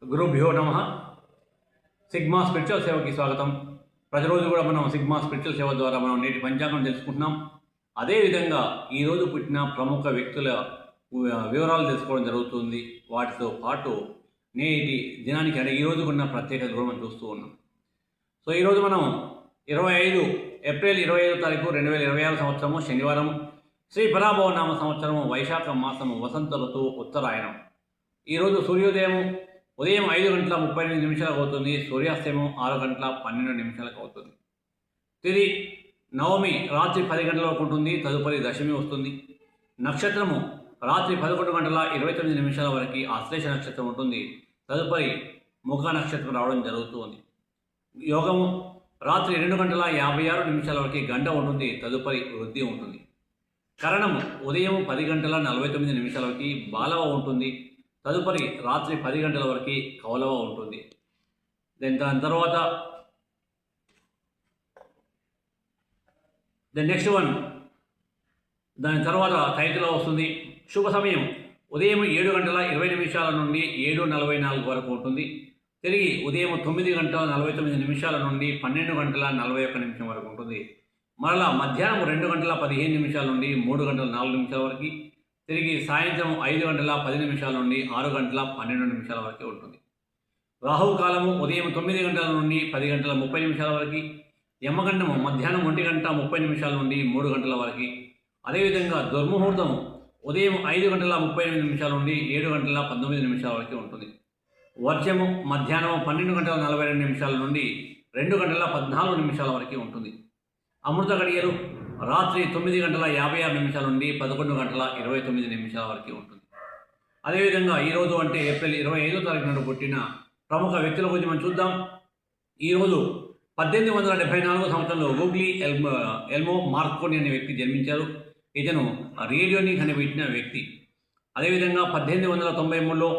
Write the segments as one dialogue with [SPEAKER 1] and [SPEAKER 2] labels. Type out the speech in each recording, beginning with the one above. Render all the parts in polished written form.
[SPEAKER 1] గురుభ్యో నమః. Sigma spiritual సేవకి స్వాగతం. ప్రతిరోజు కూడా మనం సిగ్మా స్పిరిచువల్ సేవ ద్వారా మనం నేటి పంచాంగం తెలుసుకుంటున్నాం. అదేవిధంగా ఈరోజు పుట్టిన ప్రముఖ వ్యక్తుల వివరాలు తెలుసుకోవడం జరుగుతుంది. వాటితో పాటు నేటి దినానికి అంటే ఈరోజు ఉన్న ప్రత్యేకత కూడా మనం చూస్తూ ఉన్నాం. సో ఈరోజు మనం 25 ఏప్రిల్ 25వ తారీఖు 2026 సంవత్సరము శనివారం, శ్రీ పరాభవ నామ సంవత్సరము వైశాఖ మాసము వసంత ఋతువు ఉత్తరాయణం. ఈరోజు సూర్యోదయం ఉదయం 5:38 అవుతుంది. సూర్యాస్తమయం 6:12 అవుతుంది. తిది నవమి రాత్రి 10 గంటల వరకు ఉంటుంది. తదుపరి దశమి వస్తుంది. నక్షత్రము రాత్రి 11:29 వరకు ఆశ్లేష నక్షత్రం ఉంటుంది. తదుపరి ముఖ నక్షత్రం రావడం జరుగుతుంది. యోగము రాత్రి 2:56 వరకు గంట ఉంటుంది. తదుపరి వృద్ధి ఉంటుంది. కరణము ఉదయం 10:49 వరకు బాలవ ఉంటుంది. తదుపరి రాత్రి 10 గంటల వరకు కౌలవ ఉంటుంది. దాని తర్వాత నెక్స్ట్ వన్ దాని తర్వాత తైతుల వస్తుంది. శుభ సమయం ఉదయం 7:20 నుండి 7:44 వరకు ఉంటుంది. తిరిగి ఉదయం 9:49 నుండి 12:41 వరకు ఉంటుంది. మరలా మధ్యాహ్నం 2:15 నుండి 3:04 వరకు, తిరిగి సాయంత్రం 5:10 నుండి 6:12 వరకు ఉంటుంది. రాహుకాలము ఉదయం 9 గంటల నుండి 10:30 వరకు, యమగండము మధ్యాహ్నం 1:30 నుండి 3 గంటల వరకు. అదేవిధంగా దుర్ముహూర్తము ఉదయం 5:38 నుండి 7:19 వరకు ఉంటుంది. వర్షము మధ్యాహ్నం 12:42 నుండి 2:14 వరకు ఉంటుంది. అమృత గడియలు రాత్రి 9:56 నుండి 11:29 వరకు ఉంటుంది. అదేవిధంగా ఈరోజు అంటే ఏప్రిల్ 25వ తారీఖు నాడు పుట్టిన ప్రముఖ వ్యక్తుల గురించి మనం చూద్దాం. ఈరోజు 1874 సంవత్సరంలో గూగ్లీ ఎల్మో మార్కోని అనే వ్యక్తి జన్మించారు. ఇతను రేడియోని కనిపెట్టిన వ్యక్తి. అదేవిధంగా 1893లో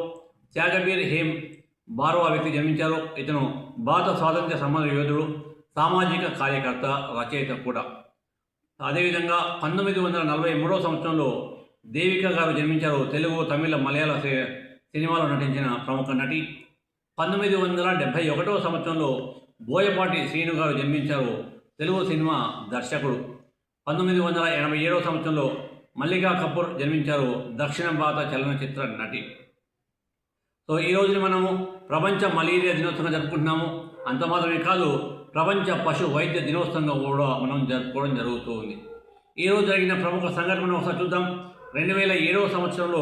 [SPEAKER 1] త్యాగబీర్ హేమ్ బార్వా వ్యక్తి జన్మించారు. ఇతను భారత స్వాతంత్ర్య సమర యోధుడు, సామాజిక కార్యకర్త, రచయిత కూడా. అదేవిధంగా 1943 సంవత్సరంలో దేవిక గారు జన్మించారు. తెలుగు, తమిళ, మలయాళ సినిమాలో నటించిన ప్రముఖ నటి. 1971 సంవత్సరంలో బోయపాటి శ్రీను గారు జన్మించారు. తెలుగు సినిమా దర్శకుడు. 1987 సంవత్సరంలో మల్లికా కపూర్ జన్మించారు. దక్షిణ భారత చలనచిత్ర నటి. సో ఈ రోజుని మనము ప్రపంచ మలేరియా దినోత్సవంగా జరుపుకుంటున్నాము. అంత మాత్రమే కాదు, ప్రపంచ పశు వైద్య దినోత్సవంగా కూడా మనం జరుపుకోవడం జరుగుతూ ఉంది. ఈరోజు జరిగిన ప్రముఖ సంఘటన ఒకసారి చూద్దాం. 2007 సంవత్సరంలో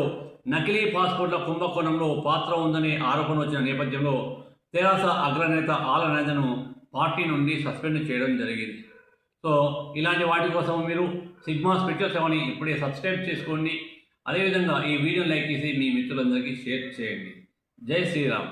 [SPEAKER 1] నకిలీ పాస్పోర్ట్ల కుంభకోణంలో పాత్ర ఉందనే ఆరోపణ వచ్చిన నేపథ్యంలో తెరాస అగ్రనేత ఆల నాజను పార్టీ నుండి సస్పెండ్ చేయడం జరిగింది. సో ఇలాంటి వాటి కోసం మీరు సిగ్మా స్పిరిచువల్ సేవని ఇప్పుడే సబ్స్క్రైబ్ చేసుకోండి. అదేవిధంగా ఈ వీడియోని లైక్ చేసి మీ మిత్రులందరికీ షేర్ చేయండి. జై శ్రీరామ్.